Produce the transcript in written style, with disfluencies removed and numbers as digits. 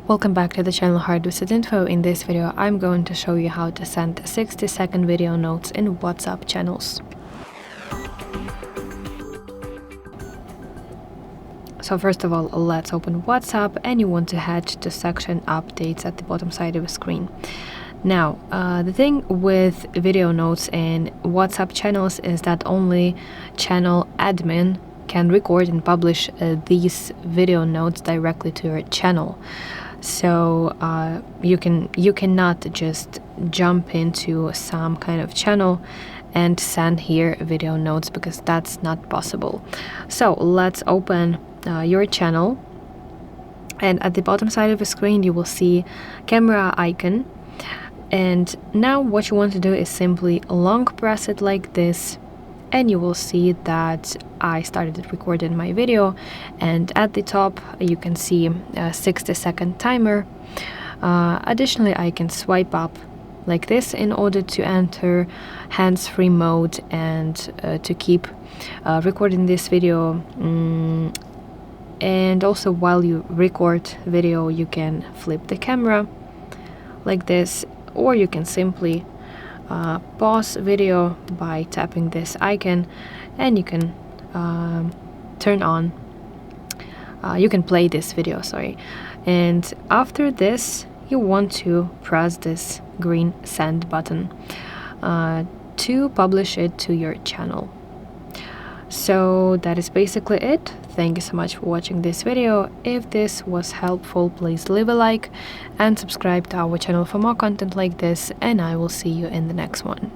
Welcome back to the channel HardReset.Info. In this video, I'm going to show you how to send 60-second video notes in WhatsApp channels. So first of all, let's open WhatsApp, and you want to head to section updates at the bottom side of the screen. Now, the thing with video notes in WhatsApp channels is that only channel admin can record and publish these video notes directly to your channel. So you cannot just jump into some kind of channel and send here video notes, because that's not possible. So let's open your channel, and at the bottom side of the screen you will see camera icon. And now what you want to do is simply long press it like this, and you will see that I started recording my video, and at the top you can see a 60-second timer. Additionally, I can swipe up like this in order to enter hands-free mode and to keep recording this video. And also, while you record video, you can flip the camera like this, or you can simply pause video by tapping this icon, and you can turn on, you can play this video, and after this you want to press this green send button to publish it to your channel. So that is basically it. Thank you so much for watching this video. If this was helpful, please leave a like and subscribe to our channel for more content like this, and I will see you in the next one.